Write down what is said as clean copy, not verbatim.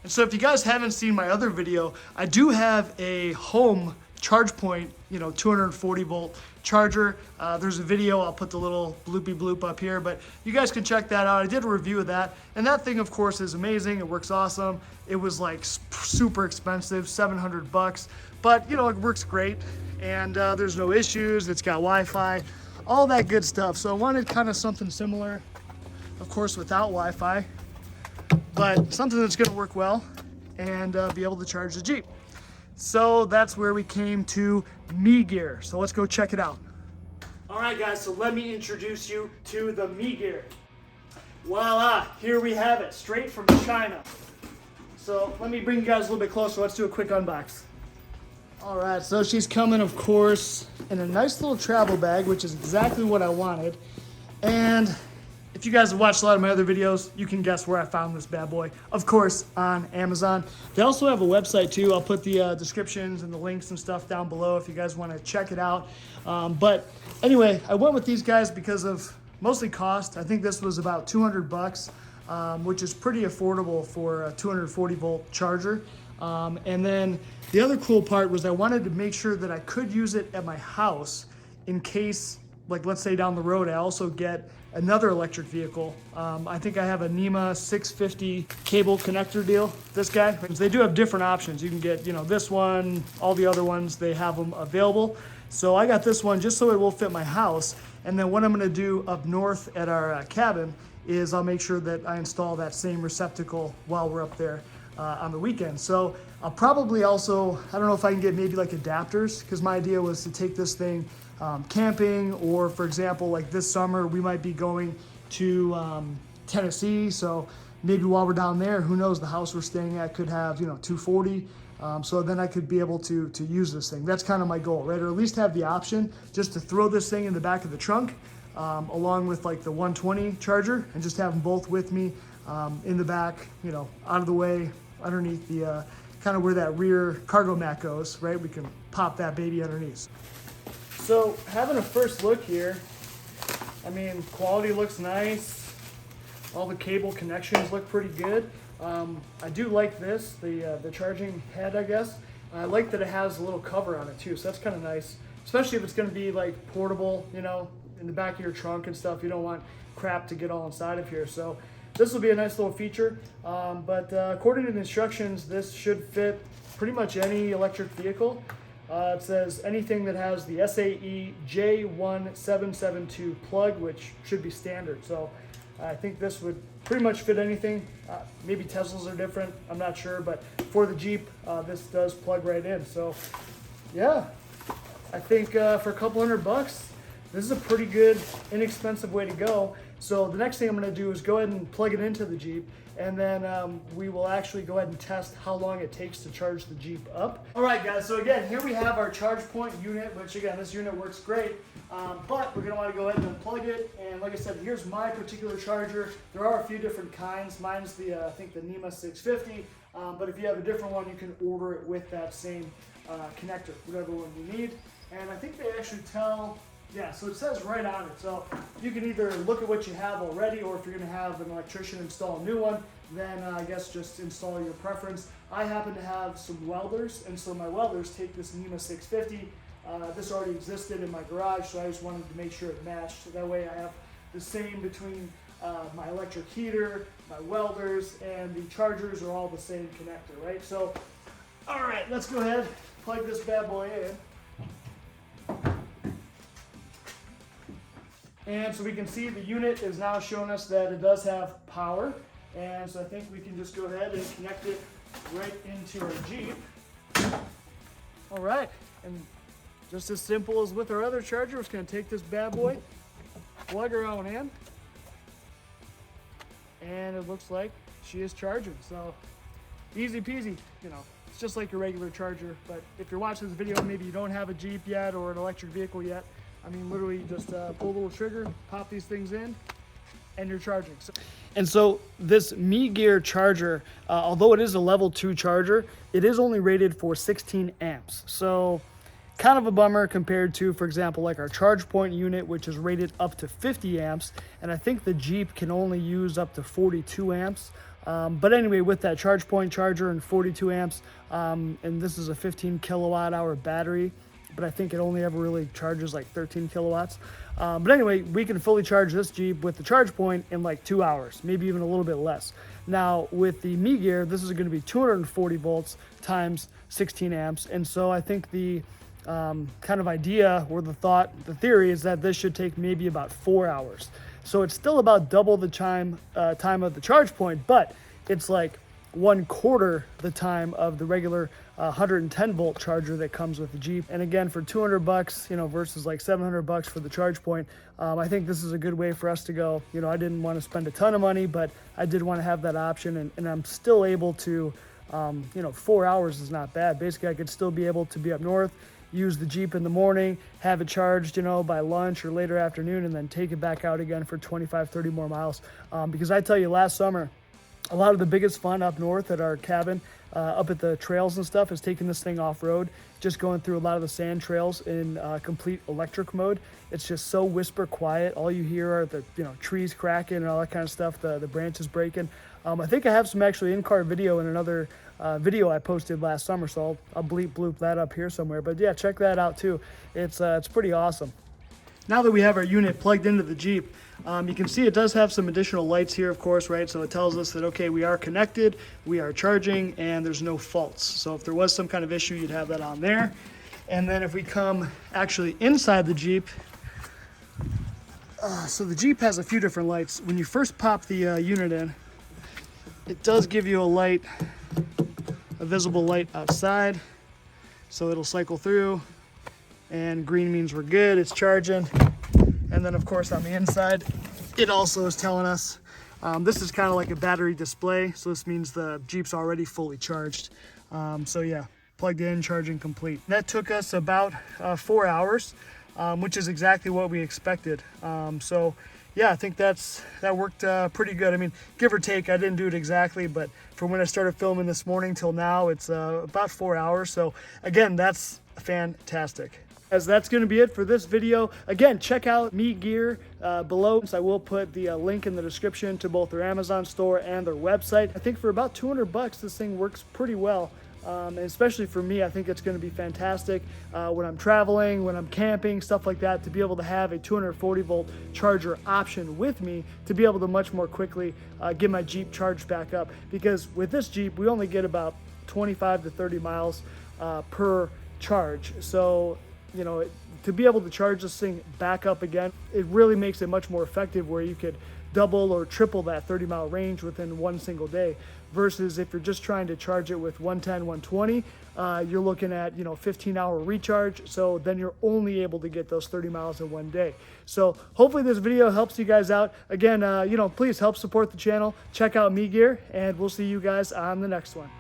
And so if you guys haven't seen my other video, I do have a home charge point, 240 volt charger. There's a video, I'll put the little bloopy bloop up here, but you guys can check that out. I did a review of that, and that thing of course is amazing. It works awesome. It was like super expensive, $700, but it works great, and there's no issues. It's got Wi-Fi, all that good stuff. So I wanted kind of something similar, of course without Wi-Fi, but something that's gonna work well and be able to charge the Jeep. So that's where we came to MEGEAR. So let's go check it out. All right guys, so let me introduce you to the MEGEAR. Voila, here we have it, straight from China. So let me bring you guys a little bit closer. Let's do a quick unbox. All right, so she's coming, of course, in a nice little travel bag, which is exactly what I wanted. And if you guys have watched a lot of my other videos, you can guess where I found this bad boy. Of course, on Amazon. They also have a website too. I'll put the descriptions and the links and stuff down below if you guys want to check it out. But anyway, I went with these guys because of mostly cost. I think this was about $200, which is pretty affordable for a 240 volt charger. And then the other cool part was I wanted to make sure that I could use it at my house in case, like let's say down the road, I also get another electric vehicle. I think I have a NEMA 650 cable connector deal, this guy. They do have different options. You can get, this one, all the other ones, they have them available. So I got this one just so it will fit my house. And then what I'm gonna do up north at our cabin is I'll make sure that I install that same receptacle while we're up there on the weekend. So I'll probably also, I don't know if I can get maybe like adapters, because my idea was to take this thing camping, or for example, like this summer, we might be going to Tennessee. So maybe while we're down there, who knows, the house we're staying at could have, 240. So then I could be able to use this thing. That's kind of my goal, right? Or at least have the option just to throw this thing in the back of the trunk, along with like the 120 charger, and just have them both with me in the back, out of the way, underneath the, kind of where that rear cargo mat goes, right? We can pop that baby underneath. So having a first look here, I mean, quality looks nice. All the cable connections look pretty good. I do like this, the charging head, I guess. I like that it has a little cover on it too, so that's kind of nice. Especially if it's gonna be like portable, in the back of your trunk and stuff. You don't want crap to get all inside of here. So this will be a nice little feature. But according to the instructions, this should fit pretty much any electric vehicle. It says anything that has the SAE J1772 plug, which should be standard. So I think this would pretty much fit anything. Maybe Teslas are different, I'm not sure, but for the Jeep, this does plug right in. So yeah, I think for a couple $100, this is a pretty good, inexpensive way to go. So the next thing I'm gonna do is go ahead and plug it into the Jeep, and then we will actually go ahead and test how long it takes to charge the Jeep up. All right guys, so again, here we have our charge point unit, which again, this unit works great, but we're gonna wanna go ahead and unplug it. And like I said, here's my particular charger. There are a few different kinds. Mine's the, I think the NEMA 650, but if you have a different one, you can order it with that same connector, whatever one you need. And I think they actually tell, yeah, so it says right on it. So you can either look at what you have already, or if you're gonna have an electrician install a new one, then I guess just install your preference. I happen to have some welders, and so my welders take this NEMA 650. This already existed in my garage, so I just wanted to make sure it matched. So that way I have the same between my electric heater, my welders, and the chargers are all the same connector, right? So, all right, let's go ahead, plug this bad boy in. And so we can see the unit is now showing us that it does have power. And so I think we can just go ahead and connect it right into our Jeep. All right, and just as simple as with our other charger, we're just gonna take this bad boy, plug her on in, and it looks like she is charging. So easy peasy, it's just like a regular charger. But if you're watching this video, maybe you don't have a Jeep yet or an electric vehicle yet, I mean, literally just pull a little trigger, pop these things in, and you're charging. And so this MEGEAR charger, although it is a level 2 charger, it is only rated for 16 amps. So kind of a bummer compared to, for example, like our charge point unit, which is rated up to 50 amps. And I think the Jeep can only use up to 42 amps. But anyway, with that charge point charger and 42 amps, and this is a 15 kilowatt hour battery, but I think it only ever really charges like 13 kilowatts. But anyway, we can fully charge this Jeep with the charge point in like 2 hours, maybe even a little bit less. Now with the MEGEAR, this is going to be 240 volts times 16 amps. And so I think the kind of idea or the theory is that this should take maybe about 4 hours. So it's still about double the time of the charge point, but it's like 1/4 the time of the regular 110 volt charger that comes with the Jeep. And again, for 200 bucks, you know, versus like 700 bucks for the charge point, I think this is a good way for us to go. You know, I didn't want to spend a ton of money, but I did want to have that option, and I'm still able to, you know, 4 hours is not bad. Basically, I could still be able to be up north, use the Jeep in the morning, have it charged, you know, by lunch or later afternoon, and then take it back out again for 25, 30 more miles. Because I tell you, last summer, a lot of the biggest fun up north at our cabin, up at the trails and stuff, is taking this thing off-road, just going through a lot of the sand trails in complete electric mode. It's just so whisper quiet. All you hear are the, you know, trees cracking and all that kind of stuff, the branches breaking. I think I have some actually in-car video in another video I posted last summer, so I'll bloop that up here somewhere. But yeah, check that out too. It's pretty awesome. Now that we have our unit plugged into the Jeep, you can see it does have some additional lights here, of course, right? So it tells us that, okay, we are connected, we are charging, and there's no faults. So if there was some kind of issue, you'd have that on there. And then if we come actually inside the Jeep, so the Jeep has a few different lights. When you first pop the unit in, it does give you a light, a visible light outside. So it'll cycle through, and green means we're good, it's charging. And then of course on the inside, it also is telling us, this is kind of like a battery display. So this means the Jeep's already fully charged. So yeah, plugged in, charging complete. That took us about 4 hours, which is exactly what we expected. So yeah, I think that worked pretty good. I mean, give or take, I didn't do it exactly, but from when I started filming this morning till now, it's about 4 hours. So again, that's fantastic. As that's going to be it for this video. Again, check out MEGEAR below. I will put the link in the description to both their Amazon store and their website. I think for about 200 bucks, this thing works pretty well. And especially for me, I think it's going to be fantastic when I'm traveling, when I'm camping, stuff like that, to be able to have a 240 volt charger option with me to be able to much more quickly get my Jeep charged back up. Because with this Jeep, we only get about 25 to 30 miles per charge. So, you know, to be able to charge this thing back up again, it really makes it much more effective, where you could double or triple that 30-mile range within one single day, versus if you're just trying to charge it with 110, 120, you're looking at, you know, 15-hour recharge. So then you're only able to get those 30 miles in one day. So hopefully this video helps you guys out. Again, you know, please help support the channel. Check out MEGEAR, and we'll see you guys on the next one.